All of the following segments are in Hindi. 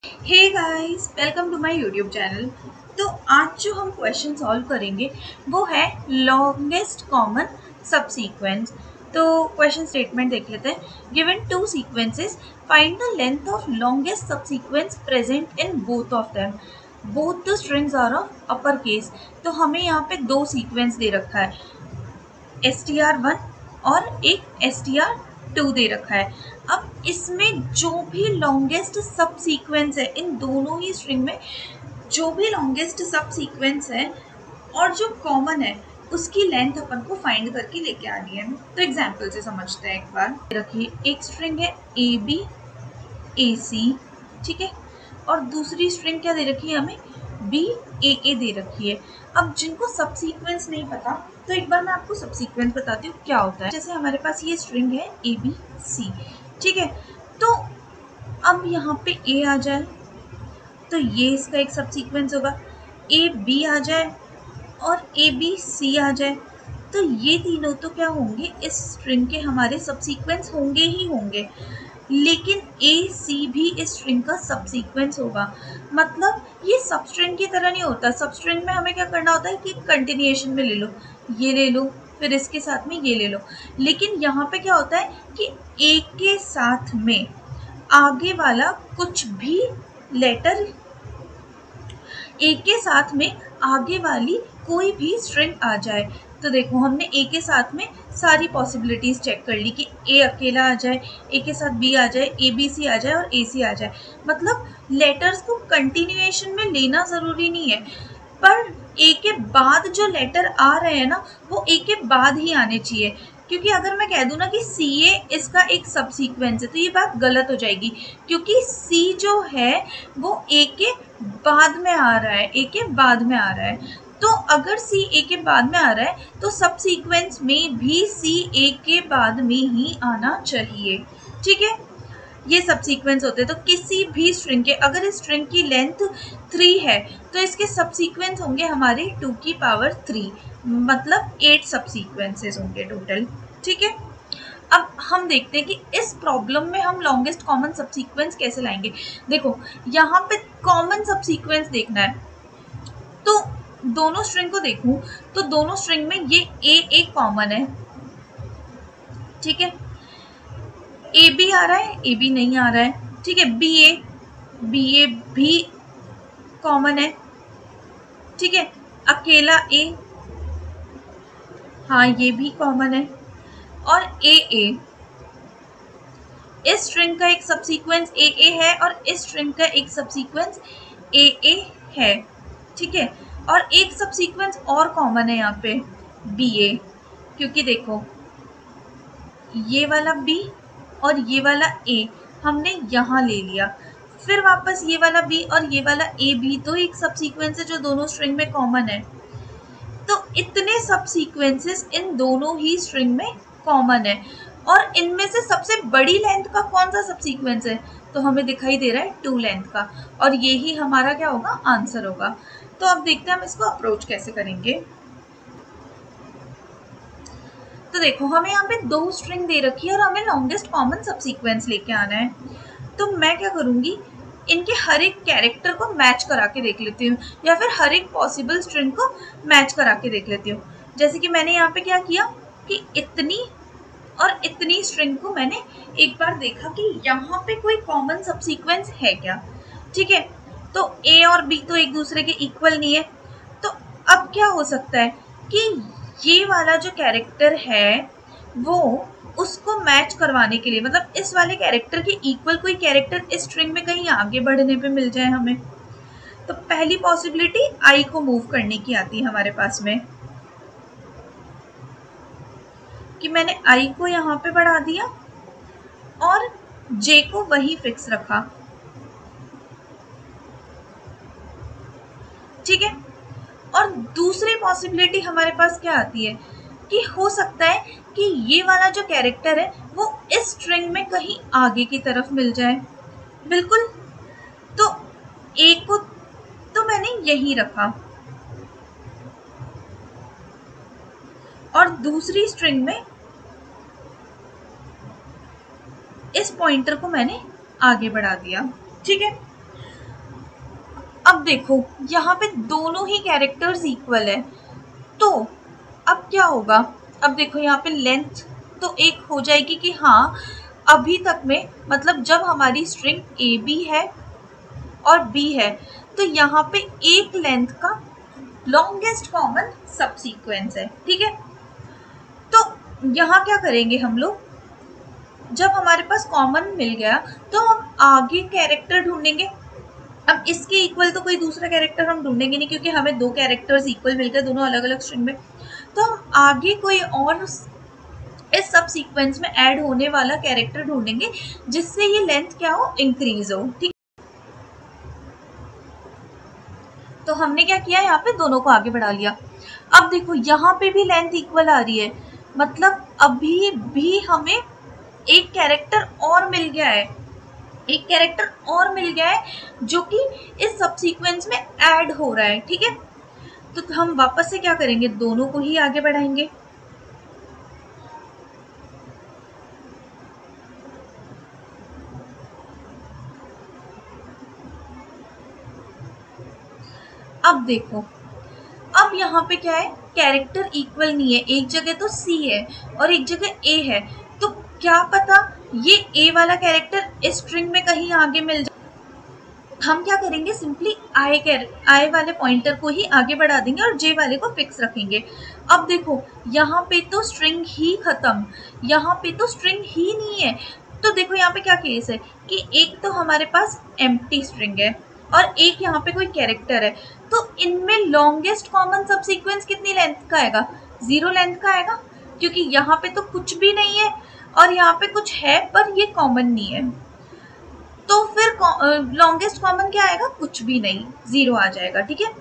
Hey guys, welcome to my YouTube channel. तो आज जो हम क्वेश्चन सॉल्व करेंगे वो है लॉन्गेस्ट कॉमन सबसीक्वेंस। तो क्वेश्चन स्टेटमेंट देख लेते हैं। Given two sequences, find the length of longest subsequence present in both of them. Both the strings are of upper case. तो हमें यहाँ पे दो सीक्वेंस दे रखा है, str1 और एक str2 दे रखा है। अब इसमें जो भी लॉन्गेस्ट सब सीक्वेंस है, इन दोनों ही स्ट्रिंग में जो भी लॉन्गेस्ट सब सीक्वेंस है और जो कॉमन है उसकी लेंथ अपन को फाइंड करके लेके आनी है। तो एग्जांपल से समझते हैं। एक बार रखिए, एक स्ट्रिंग है ए बी ए सी, ठीक है, और दूसरी स्ट्रिंग क्या दे रखी है हमें, बी ए दे रखी है। अब जिनको सब सीक्वेंस नहीं पता, तो एक बार मैं आपको सब सीक्वेंस बताती हूँ क्या होता है। जैसे हमारे पास ये स्ट्रिंग है ए बी सी, ठीक है, तो अब यहाँ पे ए आ जाए तो ये इसका एक सब सीक्वेंस होगा, ए बी आ जाए और ए बी सी आ जाए तो ये तीनों तो क्या होंगे, इस स्ट्रिंग के हमारे सब सीक्वेंस होंगे ही होंगे। लेकिन ए सी भी इस स्ट्रिंग का सब सीक्वेंस होगा। मतलब ये सब स्ट्रिंग की तरह नहीं होता। सब स्ट्रिंग में हमें क्या करना होता है कि कंटिन्यूएशन में ले लो, ये ले लो, फिर इसके साथ में ये ले लो। लेकिन यहाँ पे क्या होता है कि ए के साथ में आगे वाला कुछ भी लेटर, ए के साथ में आगे वाली कोई भी स्ट्रिंग आ जाए। तो देखो, हमने ए के साथ में सारी पॉसिबिलिटीज चेक कर ली कि ए अकेला आ जाए, ए के साथ बी आ जाए, ए बी सी आ जाए और ए सी आ जाए। मतलब लेटर्स को कंटिन्यूएशन में लेना ज़रूरी नहीं है, पर ए के बाद जो लेटर आ रहे हैं ना, वो ए के बाद ही आने चाहिए। क्योंकि अगर मैं कह दूँ ना कि सी ए इसका एक सब सीक्वेंस है, तो ये बात गलत हो जाएगी, क्योंकि सी जो है वो ए के बाद में आ रहा है, ए के बाद में आ रहा है। तो अगर सी ए के बाद में आ रहा है तो सब सीक्वेंस में भी सी ए के बाद में ही आना चाहिए, ठीक है। ये सब सीक्वेंस होते हैं। तो किसी भी स्ट्रिंग के, अगर इस स्ट्रिंग की लेंथ 3 है तो इसके सब सीक्वेंस होंगे हमारे 2 की पावर 3, मतलब 8 सब सीक्वेंसेस होंगे टोटल, ठीक है। अब हम देखते हैं कि इस प्रॉब्लम में हम लॉन्गेस्ट कॉमन सब सीक्वेंस कैसे लाएंगे। देखो, यहाँ पे कॉमन सब सीक्वेंस देखना है, तो दोनों स्ट्रिंग को देखूं तो दोनों स्ट्रिंग में ये ए एक कॉमन है, ठीक है। ए बी आ रहा है, ए बी नहीं आ रहा है, ठीक है। बी ए भी कॉमन है, ठीक है। अकेला ए, हाँ ये भी कॉमन है। और ए इस स्ट्रिंग का एक सबसीक्वेंस ए है और इस स्ट्रिंग का एक सबसीक्वेंस ए है, ठीक है। और एक सबसीक्वेंस और कॉमन है यहाँ पे, बी ए, क्योंकि देखो ये वाला बी और ये वाला ए हमने यहाँ ले लिया, फिर वापस ये वाला बी और ये वाला ए भी तो एक सब सीक्वेंस है जो दोनों स्ट्रिंग में कॉमन है। तो इतने सब सीक्वेंसेस इन दोनों ही स्ट्रिंग में कॉमन है। और इनमें से सबसे बड़ी लेंथ का कौन सा सब सीक्वेंस है, तो हमें दिखाई दे रहा है 2 लेंथ का, और यही हमारा क्या होगा, आंसर होगा। तो अब देखते हैं हम इसको अप्रोच कैसे करेंगे। तो देखो, हमें यहाँ पे 2 स्ट्रिंग दे रखी है और हमें लॉन्गेस्ट कॉमन सब सीक्वेंस लेके आना है। तो मैं क्या करूँगी, इनके हर एक कैरेक्टर को मैच करा के देख लेती हूँ, या फिर हर एक पॉसिबल स्ट्रिंग को मैच करा के देख लेती हूँ। जैसे कि मैंने यहाँ पे क्या किया कि इतनी और इतनी स्ट्रिंग को मैंने एक बार देखा कि यहाँ पे कोई कॉमन सब सीक्वेंस है क्या, ठीक है। तो ए और बी तो एक दूसरे के इक्वल नहीं है। तो अब क्या हो सकता है कि ये वाला जो कैरेक्टर है वो उसको मैच करवाने के लिए, मतलब इस वाले कैरेक्टर के इक्वल कोई कैरेक्टर इस स्ट्रिंग में कहीं आगे बढ़ने पे मिल जाए हमें। तो पहली पॉसिबिलिटी आई को मूव करने की आती है हमारे पास में, कि मैंने आई को यहाँ पे बढ़ा दिया और जे को वही फिक्स रखा, ठीक है। और दूसरी पॉसिबिलिटी हमारे पास क्या आती है कि हो सकता है कि ये वाला जो कैरेक्टर है वो इस स्ट्रिंग में कहीं आगे की तरफ मिल जाए, बिल्कुल। तो ए को तो मैंने यही रखा और दूसरी स्ट्रिंग में इस पॉइंटर को मैंने आगे बढ़ा दिया, ठीक है। अब देखो यहाँ पे दोनों ही कैरेक्टर्स इक्वल है, तो अब क्या होगा, अब देखो यहाँ पे लेंथ तो एक हो जाएगी कि हाँ अभी तक में, मतलब जब हमारी स्ट्रिंग ए बी है और बी है तो यहाँ पे एक लेंथ का लॉन्गेस्ट कॉमन सबसीक्वेंस है, ठीक है। तो यहाँ क्या करेंगे हम लोग, जब हमारे पास कॉमन मिल गया तो हम आगे कैरेक्टर ढूंढेंगे। अब इसके इक्वल तो कोई दूसरा कैरेक्टर हम ढूंढेंगे नहीं, क्योंकि हमें दो कैरेक्टर्स इक्वल मिल गए, दोनों अलग अलग स्ट्रिंग में। तो हम आगे कोई और इस सब सीक्वेंस में ऐड होने वाला कैरेक्टर ढूंढेंगे जिससे ये लेंथ क्या हो, इंक्रीज हो, ठीक। तो हमने क्या किया, यहाँ पे दोनों को आगे बढ़ा लिया। अब देखो यहाँ पे भी लेंथ इक्वल आ रही है, मतलब अभी भी हमें एक कैरेक्टर और मिल गया है, एक कैरेक्टर और मिल गया है जो कि इस सब सीक्वेंस में ऐड हो रहा है, ठीक है। तो हम वापस से क्या करेंगे, दोनों को ही आगे बढ़ाएंगे। अब देखो, अब यहाँ पे क्या है, कैरेक्टर इक्वल नहीं है, एक जगह तो सी है और एक जगह ए है, तो क्या पता ये ए वाला कैरेक्टर इस स्ट्रिंग में कहीं आगे मिल जाए। हम क्या करेंगे, सिंपली आई वाले पॉइंटर को ही आगे बढ़ा देंगे और जे वाले को फिक्स रखेंगे। अब देखो यहाँ पे तो स्ट्रिंग ही खत्म, यहाँ पे तो स्ट्रिंग ही नहीं है। तो देखो यहाँ पे क्या केस है कि एक तो हमारे पास एम्प्टी स्ट्रिंग है और एक यहाँ पे कोई कैरेक्टर है, तो इनमें लॉन्गेस्ट कॉमन सबसीक्वेंस कितनी लेंथ का आएगा, 0 लेंथ का आएगा, क्योंकि यहाँ पे तो कुछ भी नहीं है और यहाँ पे कुछ है पर ये कॉमन नहीं है। तो फिर लॉन्गेस्ट कॉमन क्या आएगा, कुछ भी नहीं, 0 आ जाएगा, ठीक है।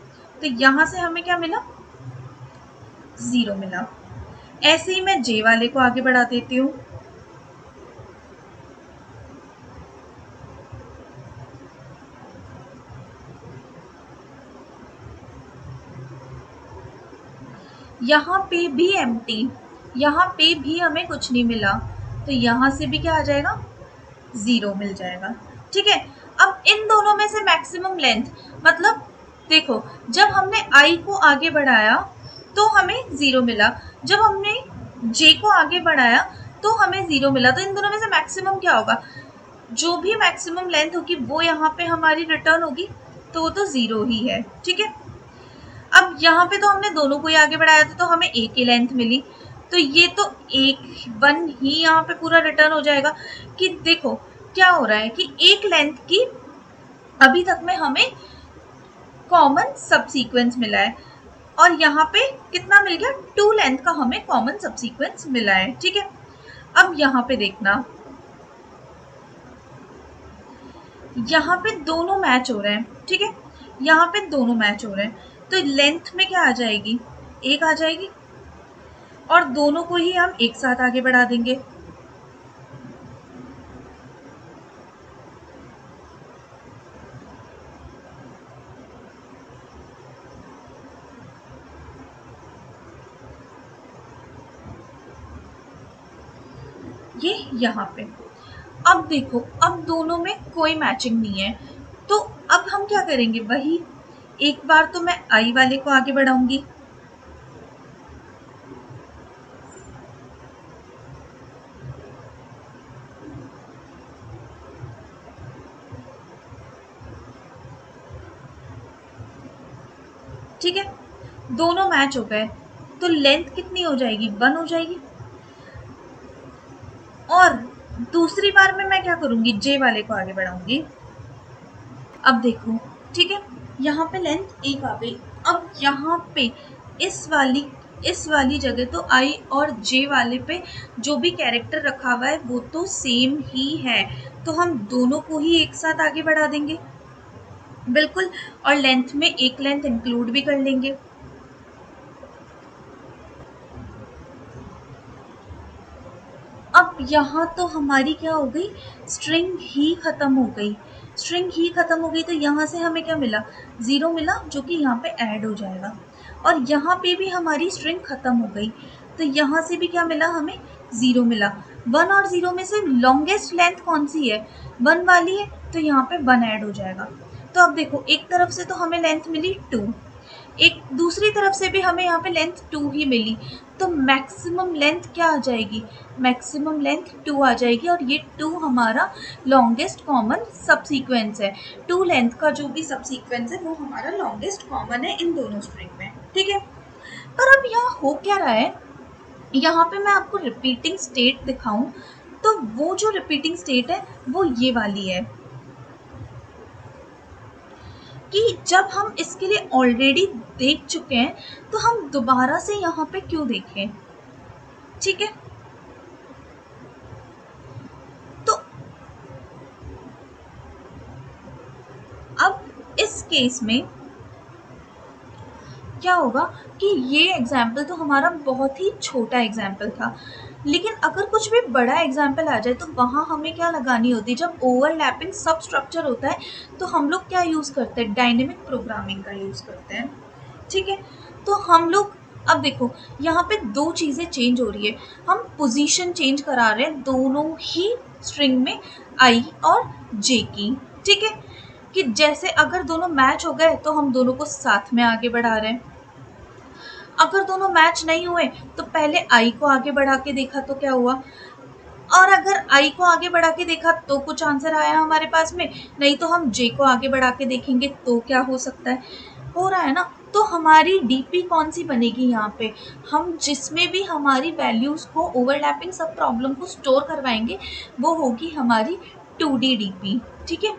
तो यहाँ से हमें क्या मिला, 0 मिला। ऐसे ही मैं जे वाले को आगे बढ़ा देती हूँ। यहाँ पे भी एम्प्टी, यहाँ पे भी हमें कुछ नहीं मिला, तो यहाँ से भी क्या आ जाएगा, 0 मिल जाएगा, ठीक है। अब इन दोनों में से मैक्सिमम लेंथ, मतलब देखो जब हमने आई को आगे बढ़ाया तो हमें 0 मिला, जब हमने जे को आगे बढ़ाया तो हमें 0 मिला, तो इन दोनों में से मैक्सिमम क्या होगा, जो भी मैक्सिमम लेंथ होगी वो यहाँ पे हमारी रिटर्न होगी, तो वो तो 0 ही है, ठीक है। अब यहाँ पे तो हमने दोनों को ही आगे बढ़ाया था तो हमें एक ही लेंथ मिली, तो ये तो एक 1 ही यहाँ पे पूरा रिटर्न हो जाएगा। कि देखो क्या हो रहा है कि एक लेंथ की अभी तक में हमें कॉमन सबसीक्वेंस मिला है और यहाँ पे कितना मिल गया, 2 लेंथ का हमें कॉमन सबसीक्वेंस मिला है, ठीक है। अब यहाँ पे देखना, यहाँ पे दोनों मैच हो रहे हैं, ठीक है, यहाँ पे दोनों मैच हो रहे हैं, तो लेंथ में क्या आ जाएगी, 1 आ जाएगी और दोनों को ही हम एक साथ आगे बढ़ा देंगे। ये यहाँ पे, अब देखो अब दोनों में कोई मैचिंग नहीं है, तो अब हम क्या करेंगे, वही एक बार तो मैं आई वाले को आगे बढ़ाऊंगी, ठीक है, दोनों मैच हो गए, तो लेंथ कितनी हो जाएगी, 1 हो जाएगी। और दूसरी बार में मैं क्या करूंगी, जे वाले को आगे बढ़ाऊंगी। अब देखो ठीक है, यहाँ पे लेंथ 1 आ गई, अब यहाँ पे इस वाली जगह तो आई और जे वाले पे जो भी कैरेक्टर रखा हुआ है वो तो सेम ही है, तो हम दोनों को ही एक साथ आगे बढ़ा देंगे, बिल्कुल, और लेंथ में एक लेंथ इंक्लूड भी कर लेंगे। अब यहाँ तो हमारी क्या हो गई, स्ट्रिंग ही खत्म हो गई, स्ट्रिंग ही खत्म हो गई, तो यहाँ से हमें क्या मिला, 0 मिला, जो कि यहाँ पे ऐड हो जाएगा, और यहाँ पे भी हमारी स्ट्रिंग खत्म हो गई, तो यहाँ से भी क्या मिला, हमें 0 मिला। 1 और 0 में से लॉन्गेस्ट लेंथ कौन सी है, 1 वाली है, तो यहाँ पे 1 ऐड हो जाएगा। तो अब देखो एक तरफ से तो हमें लेंथ मिली 2, एक दूसरी तरफ से भी हमें यहाँ पे लेंथ 2 ही मिली, तो मैक्सिमम लेंथ क्या आ जाएगी, मैक्सिमम लेंथ 2 आ जाएगी, और ये 2 हमारा लॉन्गेस्ट कॉमन सब सीक्वेंस है। 2 लेंथ का जो भी सब सीक्वेंस है वो हमारा लॉन्गेस्ट कॉमन है इन दोनों स्ट्रिंग में, ठीक है। पर अब यहाँ हो क्या रहा है, यहाँ पे मैं आपको रिपीटिंग स्टेट दिखाऊं तो वो जो रिपीटिंग स्टेट है वो ये वाली है कि जब हम इसके लिए ऑलरेडी देख चुके हैं तो हम दोबारा से यहाँ पे क्यों देखें, ठीक है। तो अब इस केस में क्या होगा कि ये एग्जाम्पल तो हमारा बहुत ही छोटा एग्जाम्पल था, लेकिन अगर कुछ भी बड़ा एग्जाम्पल आ जाए तो वहाँ हमें क्या लगानी होती है, जब ओवरलैपिंग सब स्ट्रक्चर होता है तो हम लोग क्या यूज़ करते हैं, डायनेमिक प्रोग्रामिंग का यूज़ करते हैं, ठीक है। तो हम लोग अब देखो यहाँ पे दो चीज़ें चेंज हो रही है, हम पोजीशन चेंज करा रहे हैं दोनों ही स्ट्रिंग में आई और जे की, ठीक है, कि जैसे अगर दोनों मैच हो गए तो हम दोनों को साथ में आगे बढ़ा रहे हैं, अगर दोनों मैच नहीं हुए तो पहले आई को आगे बढ़ा के देखा तो क्या हुआ, और अगर आई को आगे बढ़ा के देखा तो कुछ आंसर आया हमारे पास में, नहीं तो हम जे को आगे बढ़ा के देखेंगे तो क्या हो सकता है, हो रहा है ना। तो हमारी डीपी कौन सी बनेगी, यहाँ पे हम जिसमें भी हमारी वैल्यूज़ को ओवरलैपिंग सब प्रॉब्लम को स्टोर करवाएंगे वो होगी हमारी 2D डीपी, ठीक है।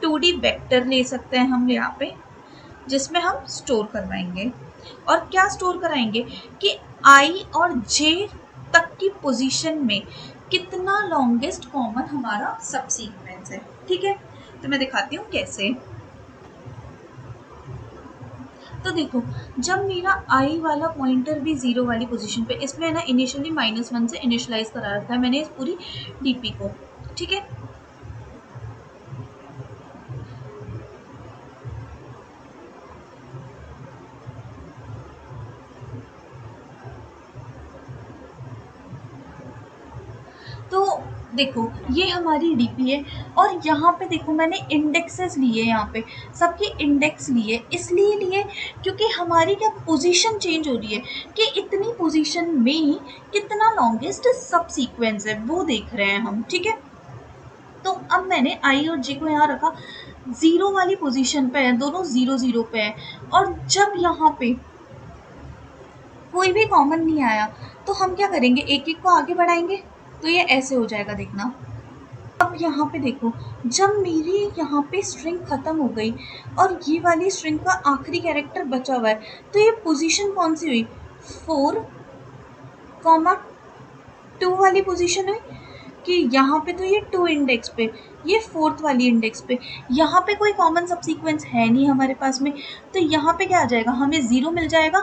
2D वेक्टर ले सकते हैं हम यहाँ पे जिसमें हम स्टोर करवाएंगे, और क्या स्टोर कराएंगे कि आई और जे तक की पोजीशन में कितना लॉन्गेस्ट कॉमन हमारा सब सीक्वेंस है, ठीक है। तो मैं दिखाती हूँ कैसे। तो देखो जब मेरा आई वाला पॉइंटर भी 0 वाली पोजीशन पे, इसमें ना इनिशियली -1 से इनिशियलाइज करा रखा है मैंने इस पूरी डीपी को, ठीक है। तो देखो ये हमारी डीपी है, और यहाँ पे देखो मैंने इंडेक्सेस लिए, यहाँ पे सबके इंडेक्स लिए, इसलिए लिए क्योंकि हमारी क्या पोजीशन चेंज हो रही है कि इतनी पोजीशन में कितना लॉन्गेस्ट सब सीक्वेंस है वो देख रहे हैं हम, ठीक है। तो अब मैंने आई और जे को यहाँ रखा, 0 वाली पोजीशन पे है, दोनों 0 0 पे है, और जब यहाँ पे कोई भी कॉमन नहीं आया तो हम क्या करेंगे, एक एक को आगे बढ़ाएंगे, तो ये ऐसे हो जाएगा, देखना। अब यहाँ पे देखो जब मेरी यहाँ पे स्ट्रिंग खत्म हो गई और ये वाली स्ट्रिंग का आखिरी कैरेक्टर बचा हुआ है, तो ये पोजीशन कौन सी हुई, 4,2 वाली पोजीशन हुई, कि यहाँ पे तो ये 2 इंडेक्स पे, ये 4th वाली इंडेक्स पे, यहाँ पे कोई कॉमन सब सीक्वेंस है नहीं हमारे पास में, तो यहाँ पे क्या आ जाएगा, हमें 0 मिल जाएगा,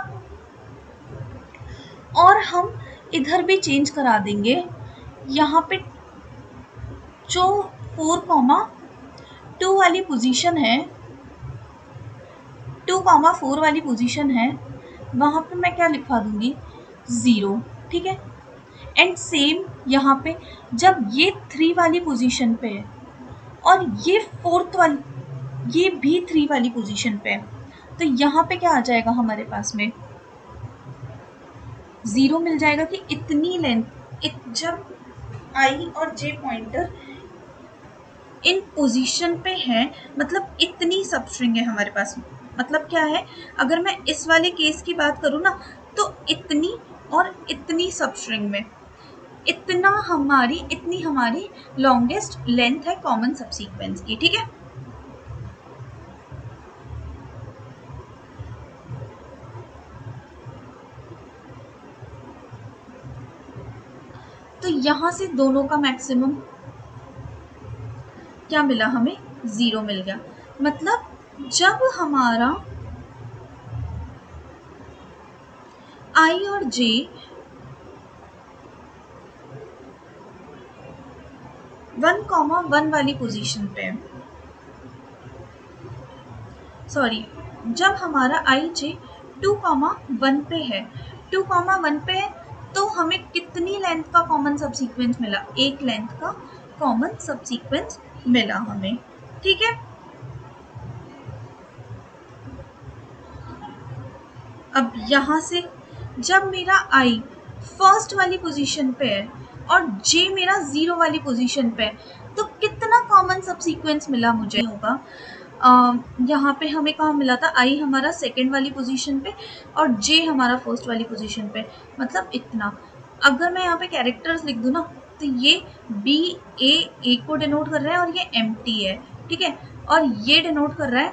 और हम इधर भी चेंज करा देंगे, यहाँ पे जो 4,2 वाली पोजीशन है, 2,4 वाली पोजीशन है, वहाँ पे मैं क्या लिखवा दूंगी, 0, ठीक है। एंड सेम यहाँ पे जब ये 3 वाली पोजीशन पे है और ये 4th वाली, ये भी 3 वाली पोजीशन पे है, तो यहाँ पे क्या आ जाएगा हमारे पास में, 0 मिल जाएगा कि इतनी लेंथ, जब आई और जे पॉइंटर इन पोजीशन पे है मतलब इतनी सब स्ट्रिंग है हमारे पास, मतलब क्या है, अगर मैं इस वाले केस की बात करूँ ना तो इतनी और इतनी सब स्ट्रिंग में इतनी हमारी लॉन्गेस्ट लेंथ है कॉमन सब सीक्वेंस की, ठीक है। तो यहाँ से दोनों का मैक्सिमम क्या मिला, हमें 0 मिल गया, मतलब जब हमारा आई और जे वन कॉमा वन वाली पोजीशन पे, सॉरी, जब हमारा आई जे 2,1 पे है, 2,1 पे है, तो हमें कितनी लेंथ का कॉमन सब सीक्वेंस मिला, एक लेंथ का कॉमन सब सीक्वेंस मिला हमें, ठीक है। अब यहाँ से जब मेरा आई फर्स्ट वाली पोजीशन पे है और जे मेरा 0 वाली पोजीशन पे है, तो कितना कॉमन सबसीक्वेंस मिला मुझे होगा। यहाँ पे हमें कहाँ मिला था, आई हमारा सेकेंड वाली पोजीशन पे और जे हमारा फर्स्ट वाली पोजीशन पे, मतलब इतना। अगर मैं यहाँ पे कैरेक्टर्स लिख दूँ ना, तो ये बी ए को डिनोट कर रहा है और ये एम्प्टी है, ठीक है, और ये डिनोट कर रहा है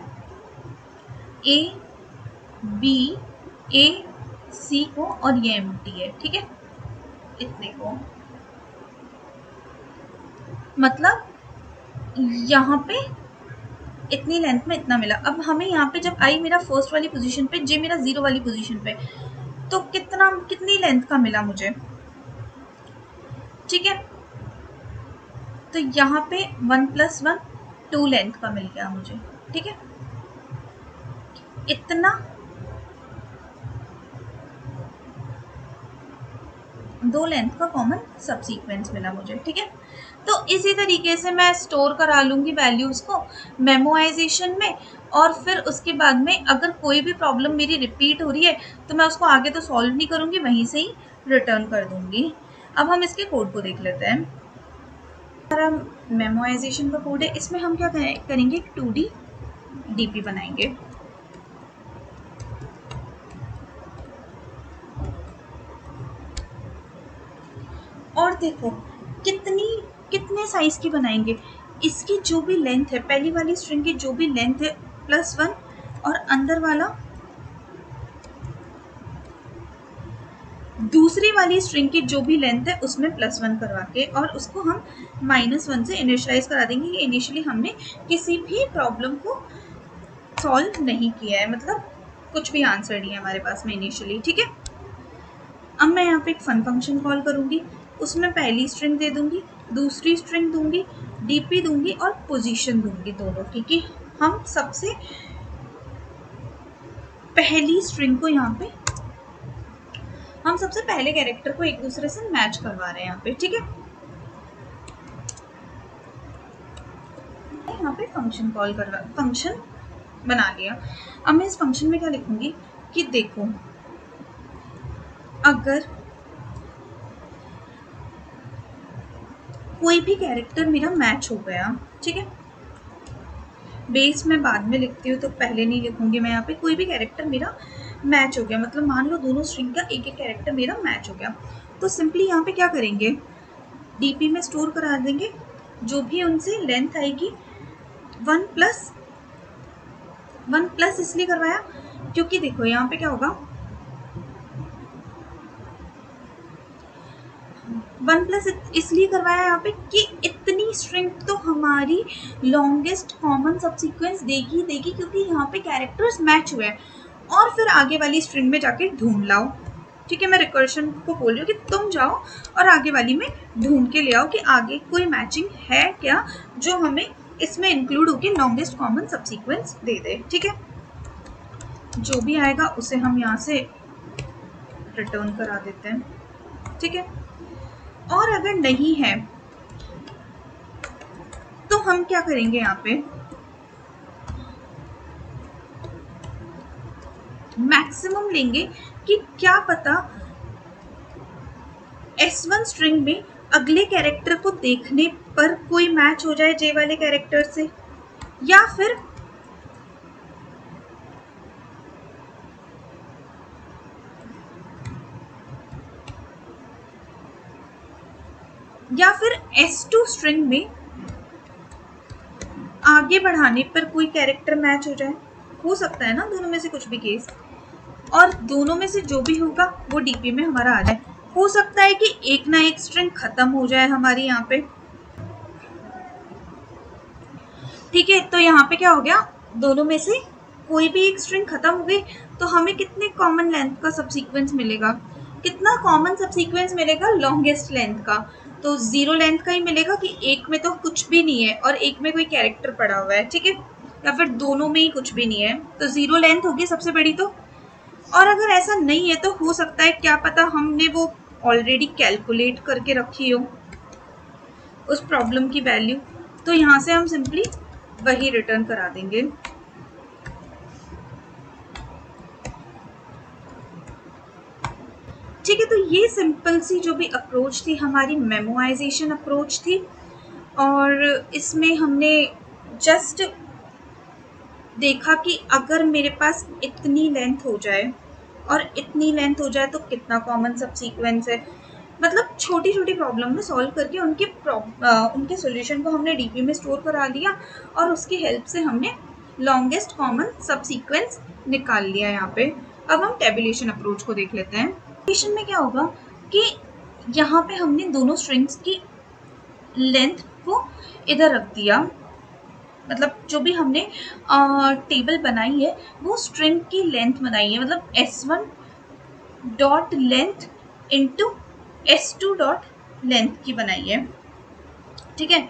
ए बी ए सी को और ये एम्प्टी है, ठीक है, इतने को। मतलब यहाँ पे इतनी लेंथ में इतना मिला। अब हमें यहाँ पे जब आई मेरा फर्स्ट वाली पोजीशन पे, जे मेरा 0 वाली पोजीशन पे, तो कितनी लेंथ का मिला मुझे, ठीक है। तो यहाँ पे 1 + 1 2 लेंथ का मिल गया मुझे, ठीक है, इतना 2 लेंथ का कॉमन सबसीक्वेंस मिला मुझे, ठीक है। तो इसी तरीके से मैं स्टोर करा लूँगी वैल्यूज़ को मेमोराइजेशन में, और फिर उसके बाद में अगर कोई भी प्रॉब्लम मेरी रिपीट हो रही है तो मैं उसको आगे तो सॉल्व नहीं करूँगी, वहीं से ही रिटर्न कर दूँगी। अब हम इसके कोड को देख लेते हैं। हमारा मेमोराइजेशन का कोड है, इसमें हम क्या करेंगे, 2D DP बनाएंगे। और देखो कितने साइज की बनाएंगे, इसकी जो भी लेंथ है, पहली वाली स्ट्रिंग की जो भी लेंथ है +1, और अंदर वाला दूसरी वाली स्ट्रिंग की जो भी लेंथ है उसमें +1 करवा के, और उसको हम -1 से इनिशियलाइज करा देंगे कि इनिशियली हमने किसी भी प्रॉब्लम को सॉल्व नहीं किया है, मतलब कुछ भी आंसर नहीं है हमारे पास में इनिशियली, ठीक है। अब मैं यहाँ पे एक फन फंक्शन कॉल करूँगी, उसमें पहली स्ट्रिंग दे दूँगी, दूसरी स्ट्रिंग दूँगी, डीपी दूँगी और पोजीशन दूँगी दोनों की, कि हम सबसे पहली स्ट्रिंग को यहाँ पे, हम सबसे पहले कैरेक्टर को एक दूसरे से मैच करवा रहे हैं यहाँ पे, ठीक है। यहाँ पे फंक्शन बना लिया। अब मैं इस फंक्शन में क्या लिखूंगी कि देखो, अगर कोई भी कैरेक्टर मेरा मैच हो गया, ठीक है, बेस में बाद में लिखती हूँ तो पहले नहीं लिखूंगी मैं, यहाँ पे कोई भी कैरेक्टर मेरा मैच हो गया, मतलब मान लो दोनों स्ट्रिंग का एक एक कैरेक्टर मेरा मैच हो गया, तो सिंपली यहाँ पे क्या करेंगे, डीपी में स्टोर करा देंगे, जो भी उनसे लेंथ आएगी 1 प्लस इसलिए करवाया क्योंकि देखो यहाँ पे क्या होगा, 1 प्लस इसलिए करवाया यहाँ पे कि इतनी स्ट्रिंग तो हमारी लॉन्गेस्ट कॉमन सबसीक्वेंस देगी क्योंकि यहाँ पे कैरेक्टर्स मैच हुए हैं, और फिर आगे वाली स्ट्रिंग में जाके ढूंढ लाओ, ठीक है। मैं रिकर्शन को बोल रही हूँ कि तुम जाओ और आगे वाली में ढूंढ के ले आओ कि आगे कोई मैचिंग है क्या जो हमें इसमें इंक्लूड होके लॉन्गेस्ट कॉमन सबसीक्वेंस दे दे, ठीक है। जो भी आएगा उसे हम यहाँ से रिटर्न करा देते हैं, ठीक है। और अगर नहीं है तो हम क्या करेंगे, यहाँ पे मैक्सिमम लेंगे कि क्या पता S1 स्ट्रिंग में अगले कैरेक्टर को देखने पर कोई मैच हो जाए जे वाले कैरेक्टर से, या फिर S2 स्ट्रिंग में आगे बढ़ाने पर कोई कैरेक्टर मैच हो जाए, हो सकता है ना दोनों में से कुछ भी केस, और दोनों में से जो भी होगा वो डीपी में हमारा आ जाए। हो सकता है कि एक ना एक स्ट्रिंग खत्म हो जाए हमारी यहाँ पे, ठीक है। तो यहाँ पे क्या हो गया, दोनों में से कोई भी एक स्ट्रिंग खत्म हो गई, तो हमें कितने कॉमन लेंथ का सबसीक्वेंस मिलेगा, कितना कॉमन सबसीक्वेंस मिलेगा लॉन्गेस्ट लेंथ का, तो 0 लेंथ का ही मिलेगा कि एक में तो कुछ भी नहीं है और एक में कोई कैरेक्टर पड़ा हुआ है, ठीक है, या फिर दोनों में ही कुछ भी नहीं है, तो 0 लेंथ होगी सबसे बड़ी तो। और अगर ऐसा नहीं है तो हो सकता है क्या पता हमने वो ऑलरेडी कैलकुलेट करके रखी हो उस प्रॉब्लम की वैल्यू, तो यहाँ से हम सिंपली वही रिटर्न करा देंगे। है, तो ये सिंपल सी जो भी अप्रोच थी हमारी मेमोराइजेशन अप्रोच थी, और इसमें हमने जस्ट देखा कि अगर मेरे पास इतनी लेंथ हो जाए और इतनी लेंथ हो जाए तो कितना कॉमन सब सीक्वेंस है। मतलब छोटी छोटी प्रॉब्लम में सॉल्व करके उनके सॉल्यूशन को हमने डीपी में स्टोर करा लिया और उसकी हेल्प से हमने लॉन्गेस्ट कॉमन सब सीक्वेंस निकाल लिया यहाँ पे। अब हम टेबुलेशन अप्रोच को देख लेते हैं। टेबुलेशन में क्या होगा कि यहाँ पे हमने दोनों स्ट्रिंग्स की लेंथ को इधर रख दिया, मतलब जो भी हमने टेबल बनाई है वो स्ट्रिंग की लेंथ बनाई है, मतलब s1 dot length into s2 dot length की बनाई है, ठीक है।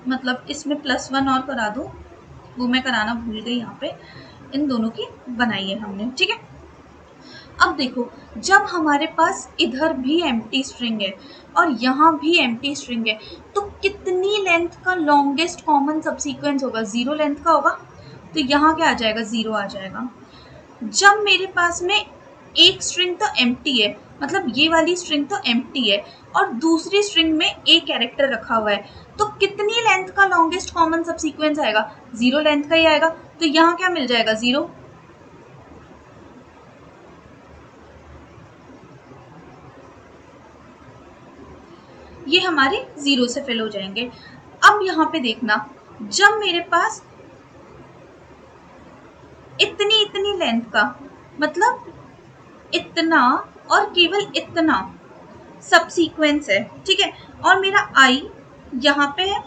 मतलब इसमें +1 और करा दो, वो मैं कराना भूल गई, यहाँ पे इन दोनों की बनाई है हमने, ठीक है। अब देखो, जब हमारे पास इधर भी एम्प्टी स्ट्रिंग है और यहाँ भी एम्प्टी स्ट्रिंग है, तो कितनी लेंथ का लॉन्गेस्ट कॉमन सबसीक्वेंस होगा? 0 लेंथ का होगा, तो यहाँ क्या आ जाएगा? 0 आ जाएगा। जब मेरे पास में एक स्ट्रिंग तो एम्प्टी है, मतलब ये वाली स्ट्रिंग तो एम्प्टी है और दूसरी स्ट्रिंग में एक कैरेक्टर रखा हुआ है, तो कितनी लेंथ का लॉन्गेस्ट कॉमन सबसीक्वेंस आएगा? 0 लेंथ का ही आएगा। तो यहाँ क्या मिल जाएगा? 0। ये हमारे 0 से फिल हो जाएंगे। अब यहाँ पे देखना, जब मेरे पास इतनी इतनी लेंथ का, मतलब इतना और केवल इतना सब सीक्वेंस है, ठीक है, और मेरा i यहाँ पे है,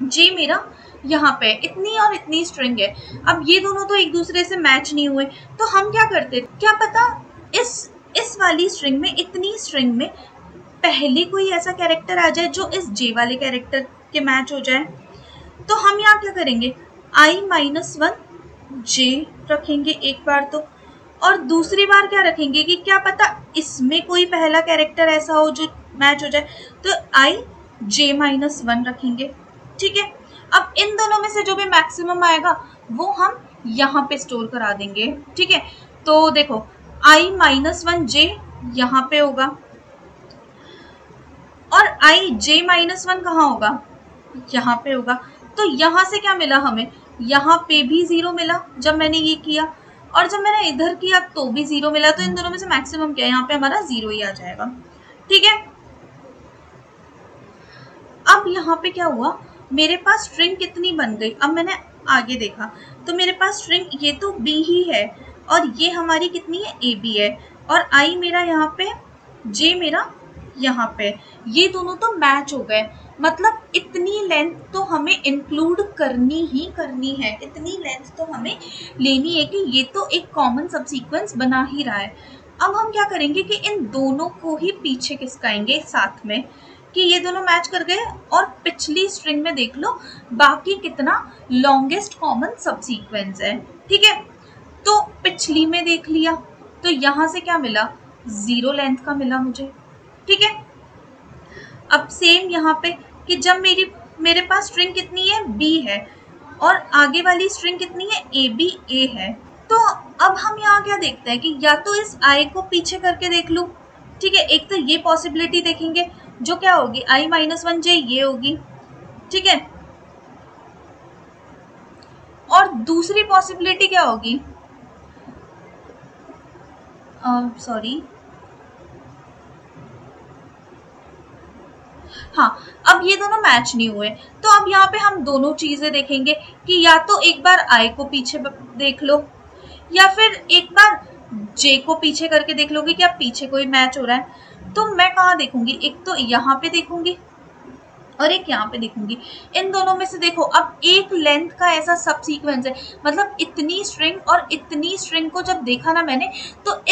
j मेरा यहाँ पे, इतनी और इतनी स्ट्रिंग है। अब ये दोनों तो एक दूसरे से मैच नहीं हुए, तो हम क्या करते, क्या पता इस वाली स्ट्रिंग में, इतनी स्ट्रिंग में पहले कोई ऐसा कैरेक्टर आ जाए जो इस j वाले कैरेक्टर के मैच हो जाए। तो हम यहाँ क्या करेंगे, i-1 j रखेंगे एक बार तो, और दूसरी बार क्या रखेंगे कि क्या पता इसमें कोई पहला कैरेक्टर ऐसा हो जो मैच हो जाए, तो i-j-1 रखेंगे, ठीक है। अब इन दोनों में से जो भी मैक्सिमम आएगा वो हम यहाँ पे स्टोर करा देंगे, ठीक है। तो देखो, i-1j यहाँ पे होगा और i-j-1 कहाँ होगा? यहाँ पे होगा। तो यहाँ से क्या मिला हमें? यहाँ पे भी 0 मिला जब मैंने ये किया, और जब मैंने इधर किया तो भी 0 मिला। तो इन दोनों में से मैक्सिमम क्या है? यहाँ पे हमारा 0 ही आ जाएगा, ठीक है। अब यहाँ पे क्या हुआ, मेरे पास स्ट्रिंग कितनी बन गई? अब मैंने आगे देखा तो मेरे पास स्ट्रिंग ये तो b ही है और ये हमारी कितनी है? ab है, और i मेरा यहाँ पे, j मेरा यहाँ पे, ये दोनों तो मैच हो गए। मतलब इतनी लेंथ तो हमें इंक्लूड करनी ही करनी है, इतनी लेंथ तो हमें लेनी है कि ये तो एक कॉमन सबसीक्वेंस बना ही रहा है। अब हम क्या करेंगे कि इन दोनों को ही पीछे खिसकाएंगे साथ में, कि ये दोनों मैच कर गए, और पिछली स्ट्रिंग में देख लो बाकी कितना लॉन्गेस्ट कॉमन सबसीक्वेंस है, ठीक है। तो पिछली में देख लिया तो यहाँ से क्या मिला? 0 लेंथ का मिला मुझे, ठीक है। अब सेम यहाँ पे कि जब मेरे पास स्ट्रिंग कितनी है? b है, और आगे वाली स्ट्रिंग कितनी है? ab a है। तो अब हम यहाँ क्या देखते हैं कि या तो इस i को पीछे करके देख लूँ, ठीक है। एक तो ये पॉसिबिलिटी देखेंगे जो क्या होगी, i-1j ये होगी, ठीक है। और दूसरी पॉसिबिलिटी क्या होगी, सॉरी, हाँ, अब ये दोनों मैच नहीं हुए, तो अब यहाँ पे हम दोनों चीजें देखेंगे कि या तो एक बार i को पीछे देख लो, या फिर एक बार j को पीछे करके देख लो कि क्या पीछे कोई मैच हो रहा है। तो मैं कहाँ देखूंगी? एक तो यहाँ पे देखूंगी और एक यहाँ पे देखूंगी। इन दोनों में से देखो, अब एक लेंथ का ऐसा सब सीक्वेंस है, मतलब इतनी स्ट्रिंग और इतनी स्ट्रिंग को जब देखा ना मैंने, तो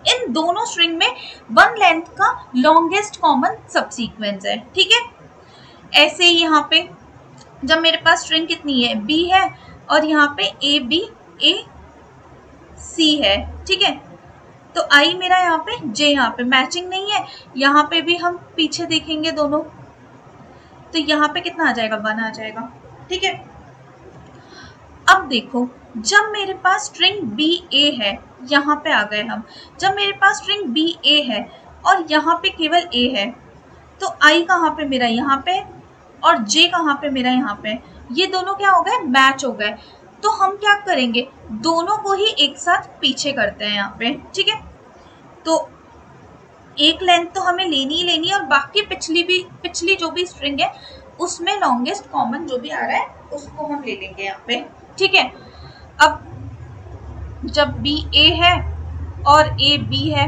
इन दोनों स्ट्रिंग में 1 लेंथ का लॉन्गेस्ट कॉमन सब सीक्वेंस है, ठीक है। ऐसे ही यहाँ पे जब मेरे पास स्ट्रिंग कितनी है? b है, और यहाँ पे a b a c है, ठीक है। तो i मेरा यहाँ पे, j यहाँ पे, मैचिंग नहीं है। यहाँ पे भी हम पीछे देखेंगे दोनों, तो यहाँ पे कितना आ जाएगा? 1 आ जाएगा, ठीक है। अब देखो, जब मेरे पास स्ट्रिंग बी ए है, यहाँ पे आ गए हम, जब मेरे पास स्ट्रिंग बी ए है और यहाँ पे केवल ए है, तो आई कहाँ पे मेरा यहाँ पे और जे कहाँ पे मेरा यहाँ पे, ये दोनों क्या हो गए, मैच हो गए। तो हम क्या करेंगे, दोनों को ही एक साथ पीछे करते हैं यहाँ पे, ठीक है। तो एक लेंथ तो हमें लेनी ही लेनी है और बाकी पिछली जो भी स्ट्रिंग है उसमें लॉन्गेस्ट कॉमन जो भी आ रहा है उसको हम ले लेंगे यहाँ पे, ठीक है। अब जब बी ए है और ए बी है,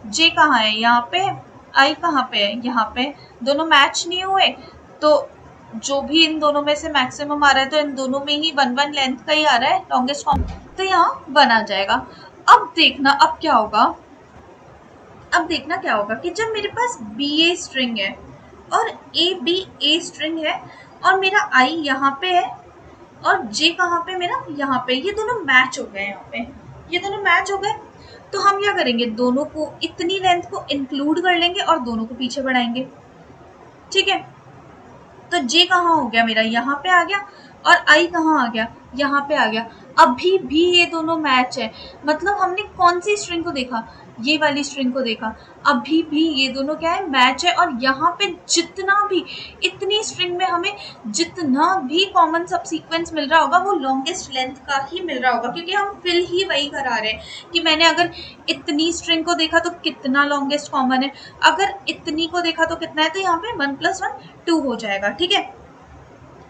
जे कहाँ है, यहाँ पे, आई कहाँ पे है, यहाँ पे, दोनों मैच नहीं हुए, तो जो भी इन दोनों में से मैक्सिमम आ रहा है, तो इन दोनों में ही 1 लेंथ का ही आ रहा है लॉन्गेस्ट कॉमन, तो यहाँ 1 आ जाएगा। अब देखना अब क्या होगा, अब देखना क्या होगा कि जब मेरे पास बी ए स्ट्रिंग है और ए बी ए स्ट्रिंग है और मेरा आई यहाँ पे है और जे कहाँ पे, मेरा यहाँ पे, ये दोनों मैच हो गए, यहाँ पे ये दोनों मैच हो गए, तो हम क्या करेंगे, दोनों को इतनी लेंथ को इंक्लूड कर लेंगे और दोनों को पीछे बढ़ाएंगे, ठीक है। तो जे कहाँ हो गया मेरा, यहाँ पे आ गया, और आई कहाँ आ गया, यहाँ पे आ गया। अभी भी ये दोनों मैच है, मतलब हमने कौन सी स्ट्रिंग को देखा, ये वाली स्ट्रिंग को देखा, अभी भी ये दोनों क्या है, मैच है। और यहाँ पे जितना भी, इतनी स्ट्रिंग में हमें जितना भी कॉमन सब सीक्वेंस मिल रहा होगा वो लॉन्गेस्ट लेंथ का ही मिल रहा होगा, क्योंकि हम फिल ही वही करा रहे हैं कि मैंने अगर इतनी स्ट्रिंग को देखा तो कितना लॉन्गेस्ट कॉमन है, अगर इतनी को देखा तो कितना है, तो यहाँ पे 1 + 1 2 हो जाएगा, ठीक है।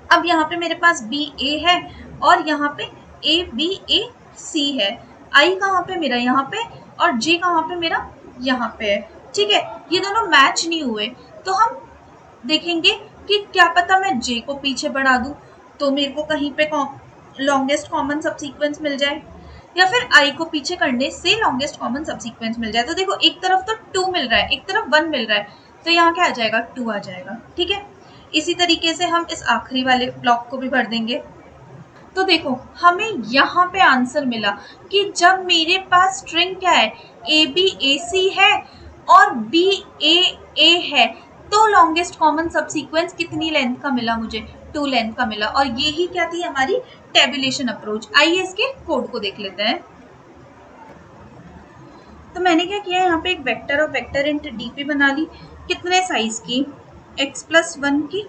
अब यहाँ पे मेरे पास बी ए है और यहाँ पे ए बी ए सी है, आई कहाँ पे मेरा, यहाँ पे, और जे कहाँ पे मेरा, यहाँ पे है, ठीक है। ये दोनों मैच नहीं हुए, तो हम देखेंगे कि क्या पता मैं जे को पीछे बढ़ा दूं तो मेरे को कहीं पे लॉन्गेस्ट कॉमन सबसीक्वेंस मिल जाए, या फिर आई को पीछे करने से लॉन्गेस्ट कॉमन सबसीक्वेंस मिल जाए। तो देखो, एक तरफ तो 2 मिल रहा है, एक तरफ 1 मिल रहा है, तो यहाँ क्या आ जाएगा, 2 आ जाएगा, ठीक है। इसी तरीके से हम इस आखिरी वाले ब्लॉक को भी भर देंगे। तो देखो, हमें यहाँ पे आंसर मिला कि जब मेरे पास स्ट्रिंग क्या है, ए बी ए सी है और बी ए ए है, तो लॉन्गेस्ट कॉमन सबसीक्वेंस कितनी लेंथ का मिला मुझे, 2 लेंथ का मिला। और ये ही क्या थी हमारी टेबुलेशन अप्रोच। आइए इसके कोड को देख लेते हैं। तो मैंने क्या किया, यहाँ पे एक वेक्टर और वेक्टर इंट डीपी बना ली, कितने साइज की, x+1 की,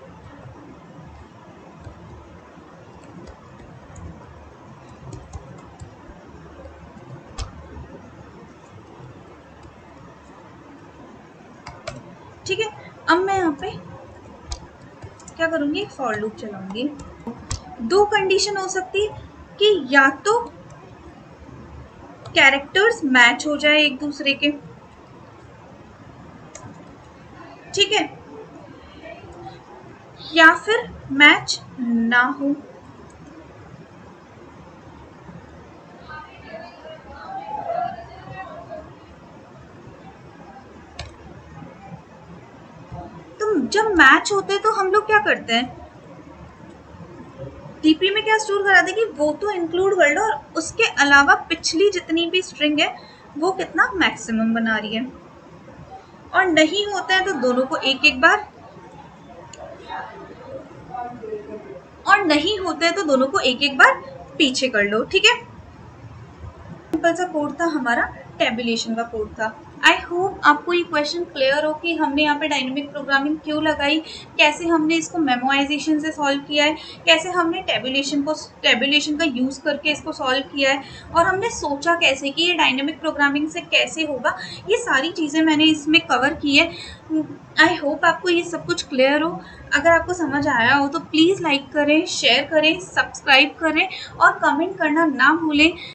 ठीक है। अब मैं यहाँ पे क्या करूंगी, फॉर लूप चलाऊंगी। 2 कंडीशन हो सकती है कि या तो कैरेक्टर्स मैच हो जाए एक दूसरे के, ठीक है, या फिर मैच ना हो। तो जब मैच होते हैं तो हम लोग क्या करते हैं, डीपी में क्या स्टोर करा देगी, वो तो इंक्लूड कर लो, और उसके अलावा पिछली जितनी भी स्ट्रिंग है वो कितना मैक्सिमम बना रही है। और नहीं होता है तो दोनों को एक एक बार, और नहीं होता है तो दोनों को एक एक बार पीछे कर लो, ठीक है। सिंपल सा कोड था हमारा, टेबुलेशन का कोड था। आई होप आपको ये क्वेश्चन क्लियर हो कि हमने यहाँ पे डायनेमिक प्रोग्रामिंग क्यों लगाई, कैसे हमने इसको मेमोराइजेशन से सॉल्व किया है, कैसे हमने टेबुलेशन का यूज़ करके इसको सॉल्व किया है, और हमने सोचा कैसे कि ये डायनेमिक प्रोग्रामिंग से कैसे होगा। ये सारी चीज़ें मैंने इसमें कवर की है। आई होप आपको ये सब कुछ क्लियर हो। अगर आपको समझ आया हो तो प्लीज़ लाइक करें, शेयर करें, सब्सक्राइब करें और कमेंट करना ना भूलें।